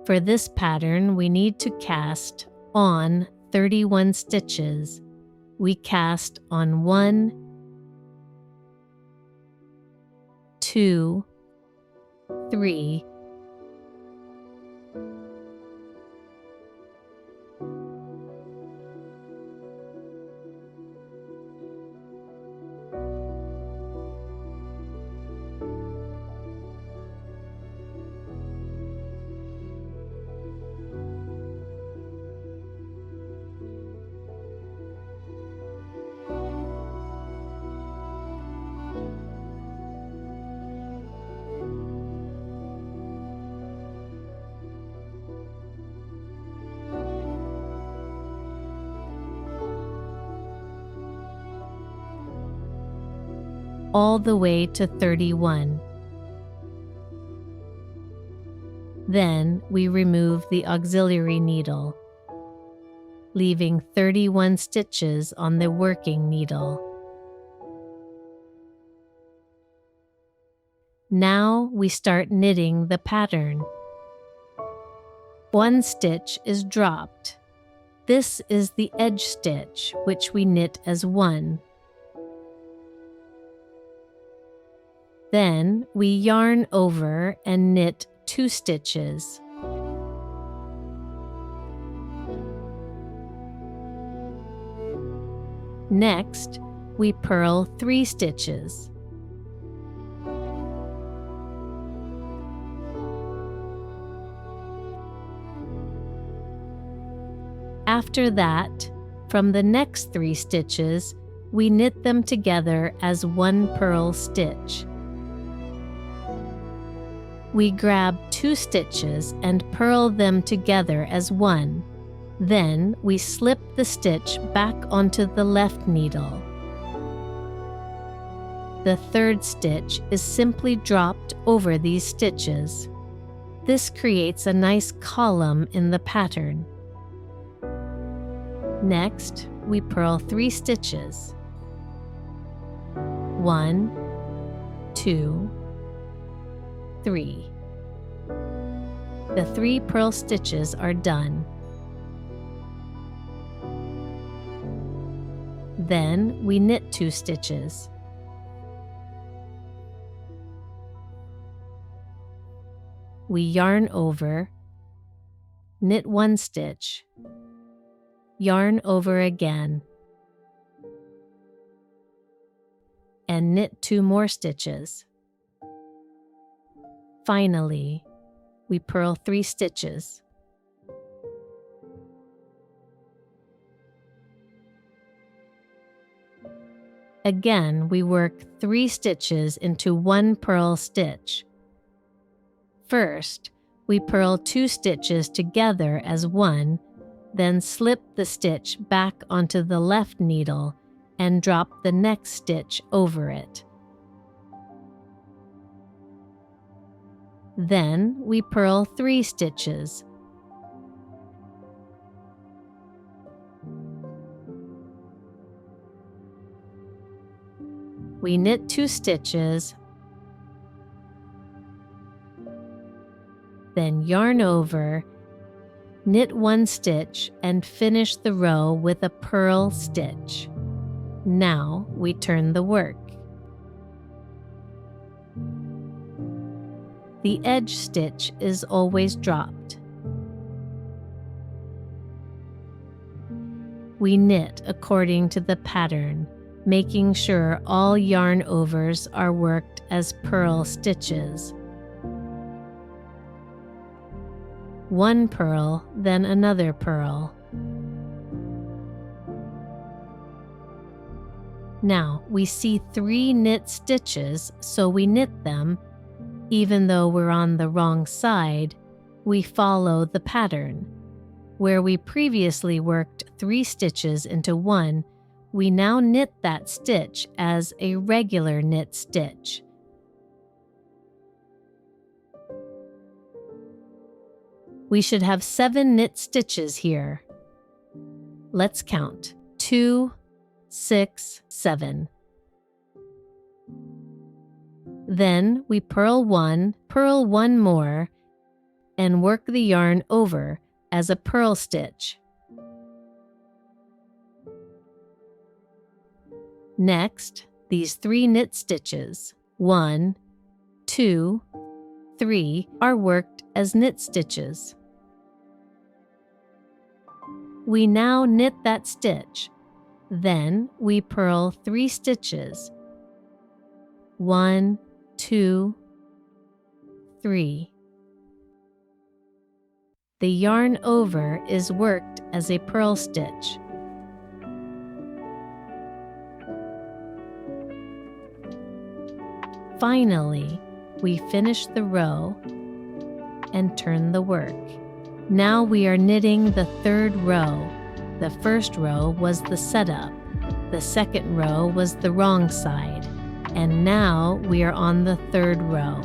For this pattern, we need to cast on 31 stitches. We cast on 1, 2, 3, all the way to 31. Then we remove the auxiliary needle, leaving 31 stitches on the working needle. Now we start knitting the pattern. 1 stitch is dropped. This is the edge stitch, which we knit as 1. Then we yarn over and knit 2 stitches. Next, we purl 3 stitches. After that, from the next 3 stitches, we knit them together as 1 purl stitch. We grab 2 stitches and purl them together as 1. Then we slip the stitch back onto the left needle. The 3rd stitch is simply dropped over these stitches. This creates a nice column in the pattern. Next, we purl 3 stitches. 1, 2, 3. The 3 purl stitches are done. Then we knit 2 stitches. We yarn over, knit 1 stitch, yarn over again, and knit 2 more stitches. Finally, we purl 3 stitches. Again, we work 3 stitches into 1 purl stitch. First, we purl 2 stitches together as 1, then slip the stitch back onto the left needle and drop the next stitch over it. Then we purl 3 stitches. We knit 2 stitches, then yarn over, knit 1 stitch, and finish the row with a purl stitch. Now we turn the work. The edge stitch is always dropped. We knit according to the pattern, making sure all yarn overs are worked as purl stitches. 1 purl, then another purl. Now we see 3 knit stitches, so we knit them. Even though we're on the wrong side, we follow the pattern. Where we previously worked 3 stitches into 1, we now knit that stitch as a regular knit stitch. We should have 7 knit stitches here. Let's count. 2, 6, 7. Then we purl 1 more, and work the yarn over as a purl stitch. Next, these 3 knit stitches, 1, 2, 3, are worked as knit stitches. We now knit that stitch. Then we purl 3 stitches, 1, 2, 3. The yarn over is worked as a purl stitch. Finally, we finish the row and turn the work. Now we are knitting the 3rd row. The first row was the setup. The second row was the wrong side. And now we are on the 3rd row.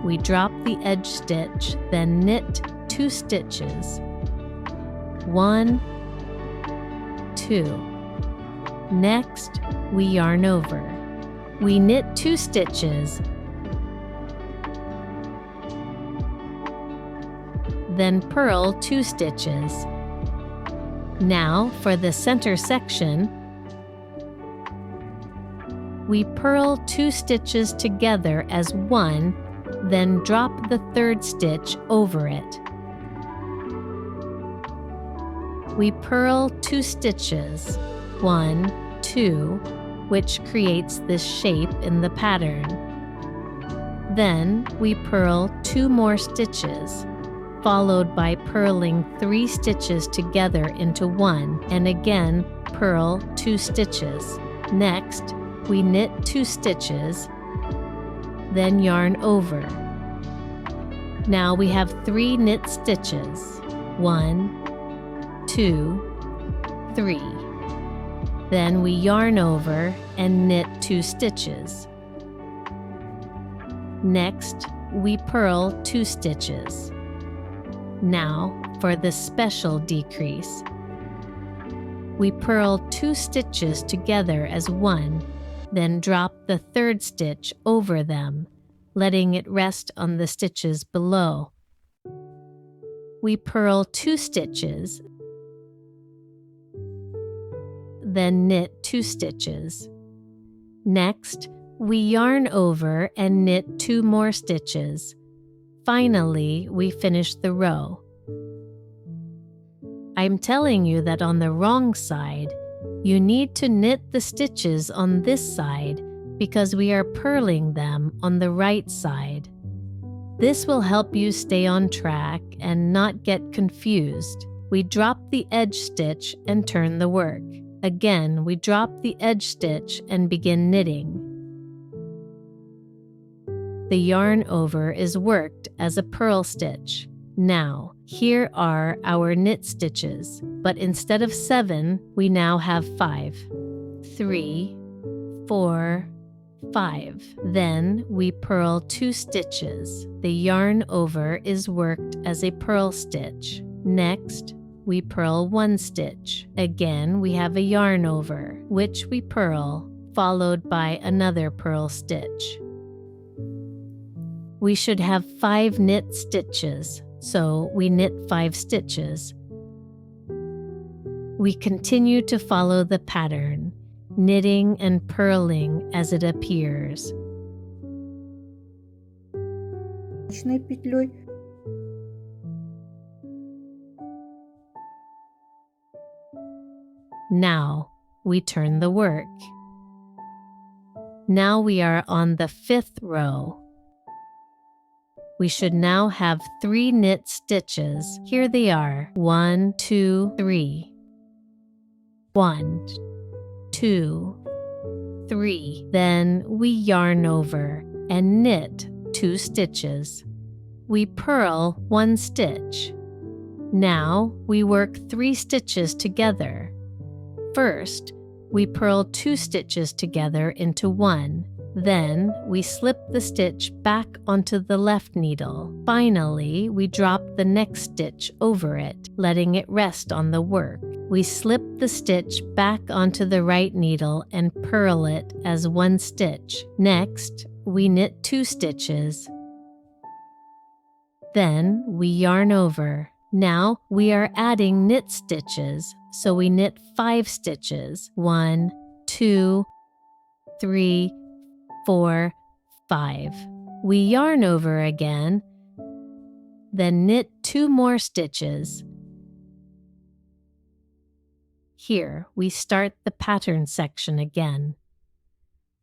We drop the edge stitch, then knit 2 stitches. 1, 2. Next, we yarn over. We knit 2 stitches, then purl 2 stitches. Now for the center section, we purl 2 stitches together as one, then drop the 3rd stitch over it. We purl 2 stitches, 1, 2, which creates this shape in the pattern. Then we purl 2 more stitches, followed by purling 3 stitches together into one, and again purl 2 stitches. Next, we knit 2 stitches, then yarn over. Now we have 3 knit stitches, 1, 2, 3. Then we yarn over and knit 2 stitches. Next, we purl 2 stitches. Now for the special decrease. We purl 2 stitches together as one, then drop the 3rd stitch over them, letting it rest on the stitches below. We purl 2 stitches, then knit 2 stitches. Next, we yarn over and knit 2 more stitches. Finally, we finish the row. I'm telling you that on the wrong side, you need to knit the stitches on this side because we are purling them on the right side. This will help you stay on track and not get confused. We drop the edge stitch and turn the work. Again, we drop the edge stitch and begin knitting. The yarn over is worked as a purl stitch. Now, here are our knit stitches, but instead of 7, we now have 5. 3, 4, 5. Then we purl 2 stitches. The yarn over is worked as a purl stitch. Next, we purl 1 stitch. Again, we have a yarn over, which we purl, followed by another purl stitch. We should have 5 knit stitches, so we knit 5 stitches. We continue to follow the pattern, knitting and purling as it appears. Петлей. Now we turn the work. Now we are on the 5th row. We should now have 3 knit stitches. Here they are. 1, 2, 3. 1, 2, 3. Then we yarn over and knit 2 stitches. We purl 1 stitch. Now we work 3 stitches together. First, we purl 2 stitches together into one. Then we slip the stitch back onto the left needle. Finally, we drop the next stitch over it, letting it rest on the work. We slip the stitch back onto the right needle and purl it as 1 stitch. Next, we knit 2 stitches. Then we yarn over. Now we are adding knit stitches, so we knit 5 stitches. 1, 2, 3, 4, 5. We yarn over again, then knit 2 more stitches. Here we start the pattern section again.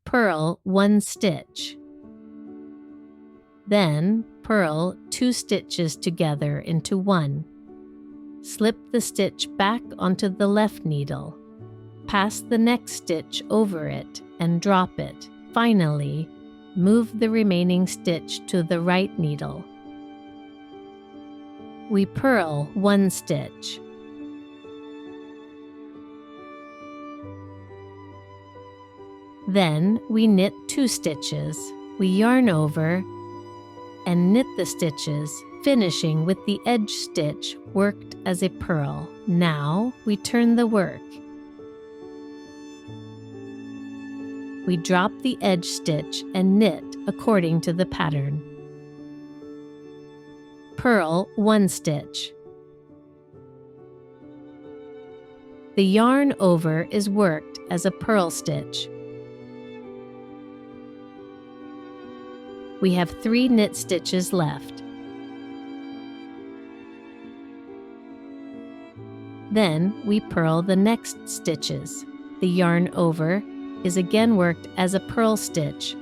Purl 1 stitch. Then purl 2 stitches together into 1. Slip the stitch back onto the left needle. Pass the next stitch over it and drop it. Finally, move the remaining stitch to the right needle. We purl 1 stitch. Then we knit 2 stitches. We yarn over and knit the stitches, finishing with the edge stitch worked as a purl. Now we turn the work. We drop the edge stitch and knit according to the pattern. Purl 1 stitch. The yarn over is worked as a purl stitch. We have 3 knit stitches left. Then we purl the next stitches. The yarn over is again worked as a purl stitch.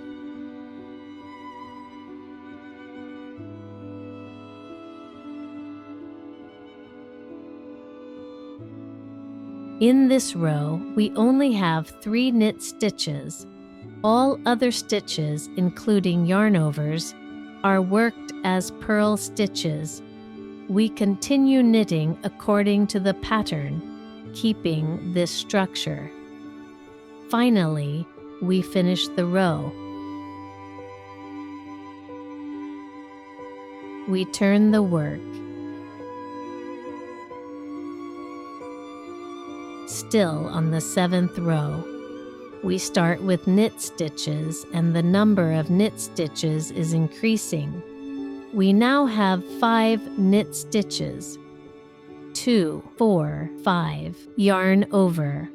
In this row, we only have 3 knit stitches. All other stitches, including yarn overs, are worked as purl stitches. We continue knitting according to the pattern, keeping this structure. Finally, we finish the row. We turn the work. Still on the 7th row. We start with knit stitches, and the number of knit stitches is increasing. We now have 5 knit stitches. 2, 4, 5. Yarn over.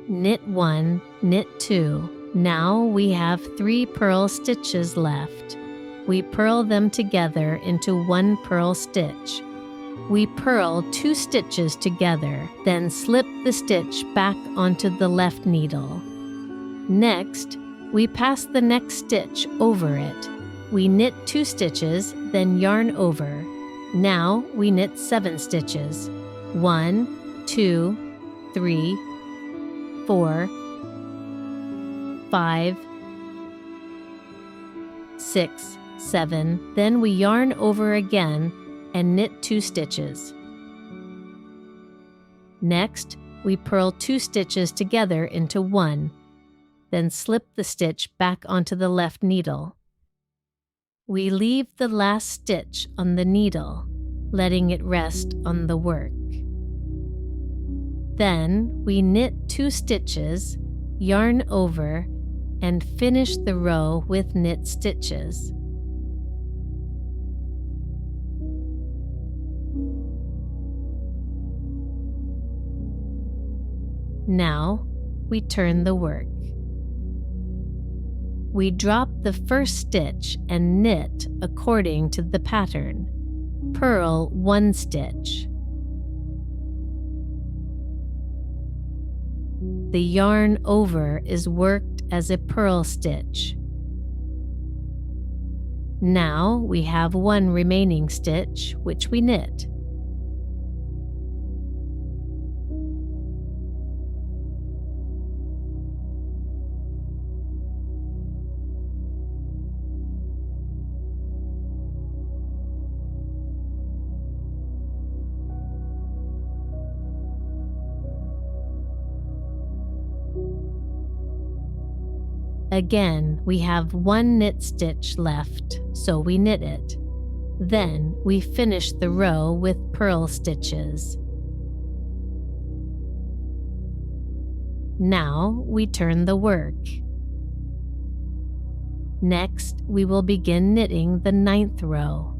Knit 1, knit 2. Now we have 3 purl stitches left. We purl them together into 1 purl stitch. We purl 2 stitches together, then slip the stitch back onto the left needle. Next, we pass the next stitch over it. We knit 2 stitches, then yarn over. Now we knit 7 stitches. 1, 2, 3, 4, 5, 6, 7. Then we yarn over again and knit 2 stitches. Next, we purl 2 stitches together into 1. Then slip the stitch back onto the left needle. We leave the last stitch on the needle, letting it rest on the work. Then we knit 2 stitches, yarn over, and finish the row with knit stitches. Now we turn the work. We drop the first stitch and knit according to the pattern. Purl 1 stitch. The yarn over is worked as a purl stitch. Now we have 1 remaining stitch, which we knit. Again, we have 1 knit stitch left, so we knit it. Then we finish the row with purl stitches. Now we turn the work. Next, we will begin knitting the 9th row.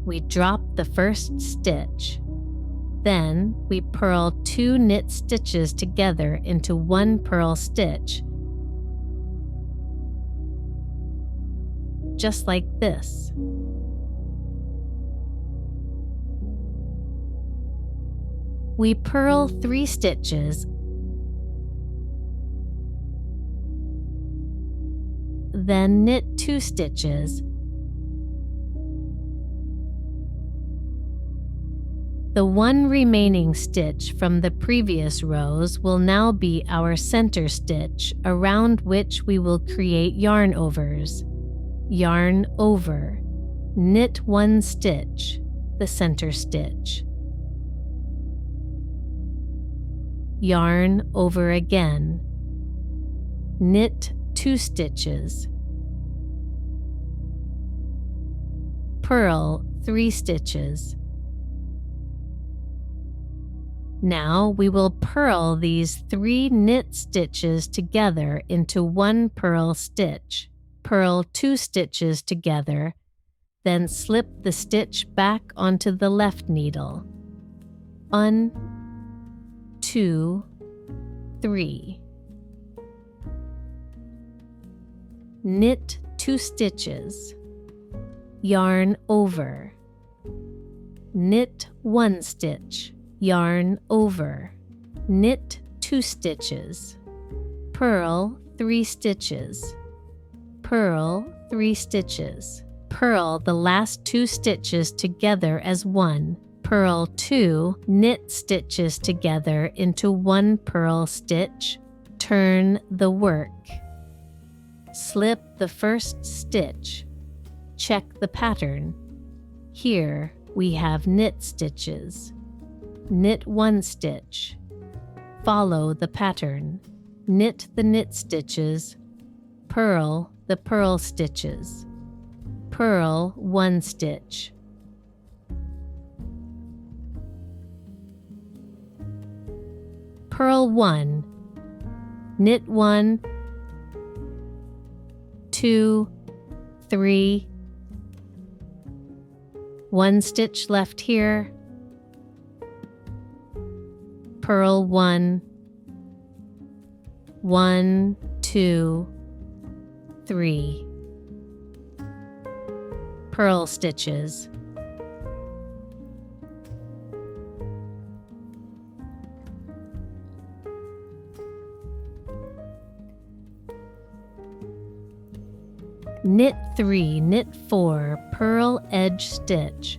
We drop the first stitch. Then we purl 2 knit stitches together into 1 purl stitch, just like this. We purl 3 stitches, then knit 2 stitches. The 1 remaining stitch from the previous rows will now be our center stitch, around which we will create yarn overs. Yarn over, knit 1 stitch, the center stitch. Yarn over again, knit 2 stitches. Purl 3 stitches. Now we will purl these 3 knit stitches together into 1 purl stitch. Purl 2 stitches together, then slip the stitch back onto the left needle. 1, 2, 3. Knit 2 stitches. Yarn over. Knit 1 stitch. Yarn over, knit 2 stitches, purl 3 stitches, purl 3 stitches, purl the last 2 stitches together as 1, purl 2 knit stitches together into 1 purl stitch, turn the work, slip the first stitch, check the pattern. Here we have knit stitches. Knit 1 stitch, follow the pattern, knit the knit stitches, purl the purl stitches, purl 1 stitch, purl 1, knit 1, 2, 3, 1 stitch left here, purl 1, 1, 2, 3, purl stitches, knit 3, knit 4, purl edge stitch,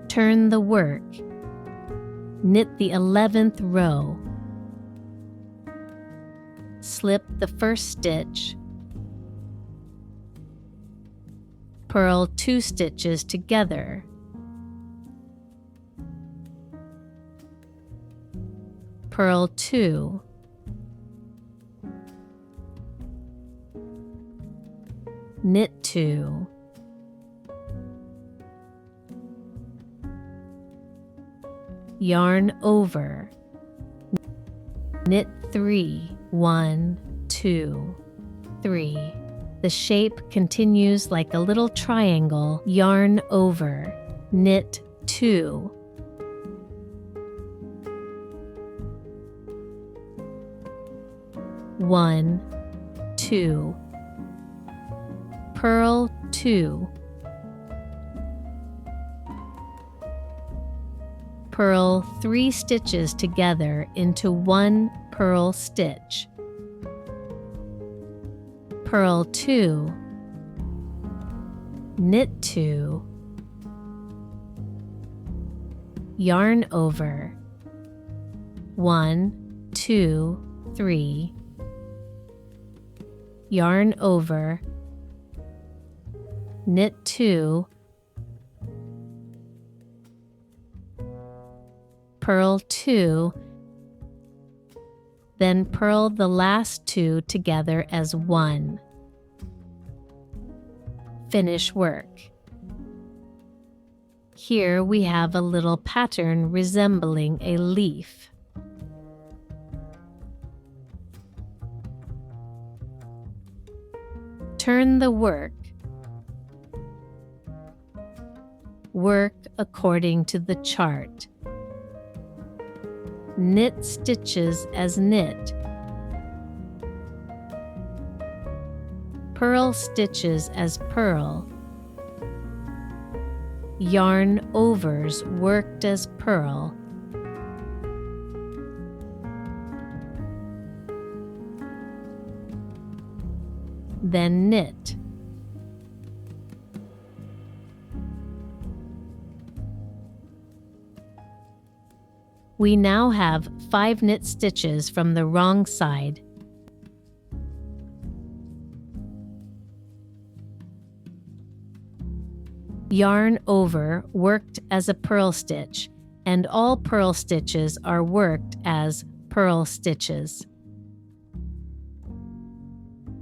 turn the work, knit the 11th row, slip the first stitch, purl 2 stitches together, purl 2, knit 2, yarn over, knit 3, 1, 2, 3. The shape continues like a little triangle, yarn over, knit 2, one, 2, purl 2, purl 3 stitches together into 1 purl stitch, purl 2, knit 2, yarn over, 1, 2, 3, yarn over, knit 2, purl 2, then purl the last 2 together as 1. Finish work. Here we have a little pattern resembling a leaf. Turn the work. Work according to the chart. Knit stitches as knit. Purl stitches as purl. Yarn overs worked as purl. Then knit. We now have 5 knit stitches from the wrong side. Yarn over worked as a purl stitch, and all purl stitches are worked as purl stitches.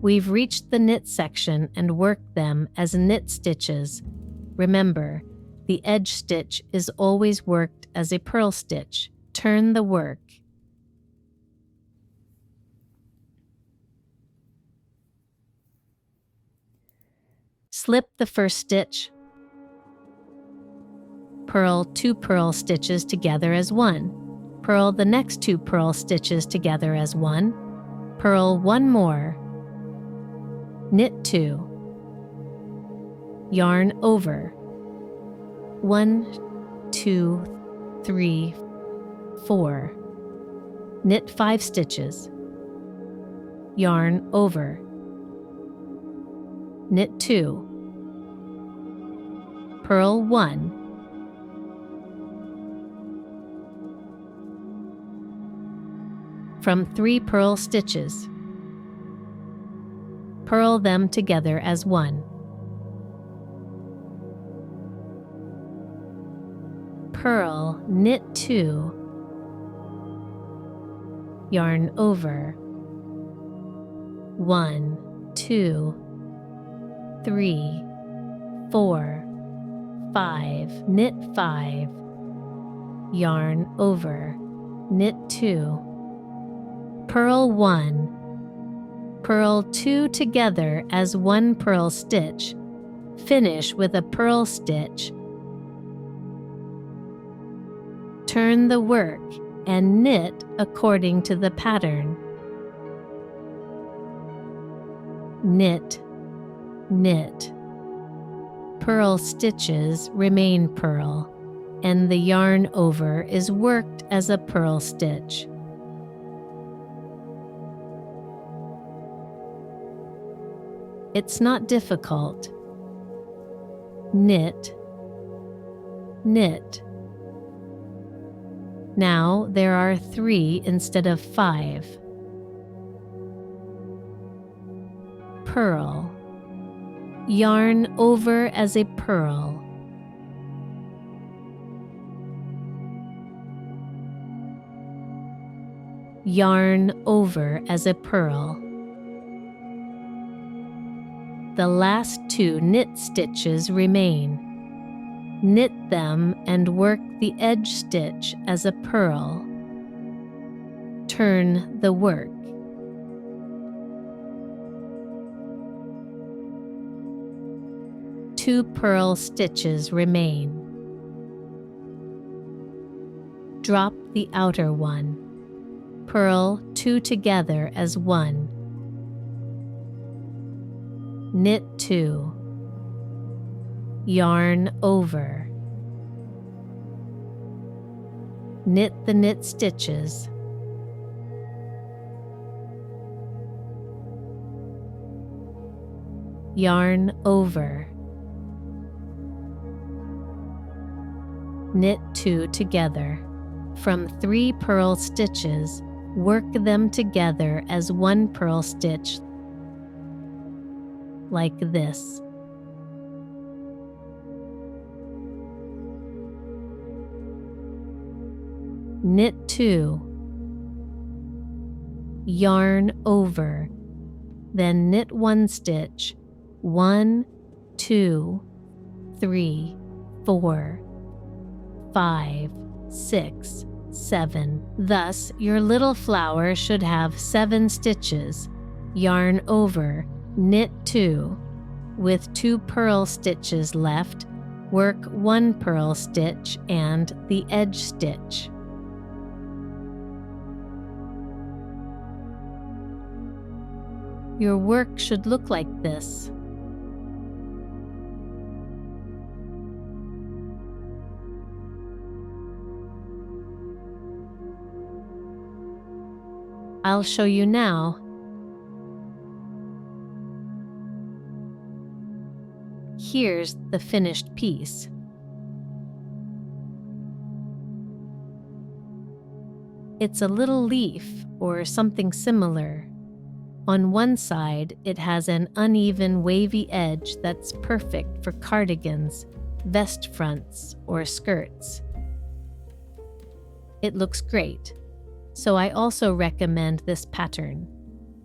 We've reached the knit section and worked them as knit stitches. Remember, the edge stitch is always worked as a purl stitch. Turn the work. Slip the first stitch. Purl 2 purl stitches together as 1. Purl the next 2 purl stitches together as 1. Purl 1 more. Knit 2. Yarn over. 1, 2, 3, 4. Knit 5 stitches. Yarn over. Knit 2. Purl 1. From 3 purl stitches. Purl them together as 1. Purl, knit 2. Yarn over. 1, 2, 3, 4, 5. Knit 5. Yarn over. Knit 2. Purl 1. Purl 2 together as 1 purl stitch. Finish with a purl stitch. Turn the work and knit according to the pattern. Knit, knit. Purl stitches remain purl, and the yarn over is worked as a purl stitch. It's not difficult. Knit, knit. Now there are 3 instead of 5. Purl. Yarn over as a purl. Yarn over as a purl. The last 2 knit stitches remain. Knit them and work the edge stitch as a purl. Turn the work. Two purl stitches remain. Drop the outer one. Purl 2 together as 1. Knit 2. Yarn over. Knit the knit stitches. Yarn over. Knit 2 together. From 3 purl stitches, work them together as 1 purl stitch, like this. Knit 2. Yarn over. Then knit 1 stitch. 1, 2, 3, 4, 5, 6, 7. Thus, your little flower should have 7 stitches. Yarn over. Knit 2. With 2 purl stitches left, work 1 purl stitch and the edge stitch. Your work should look like this. I'll show you now. Here's the finished piece. It's a little leaf or something similar. On one side, it has an uneven wavy edge that's perfect for cardigans, vest fronts, or skirts. It looks great, so I also recommend this pattern.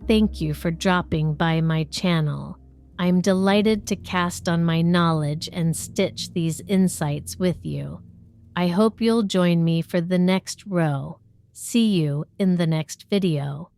Thank you for dropping by my channel. I'm delighted to cast on my knowledge and stitch these insights with you. I hope you'll join me for the next row. See you in the next video.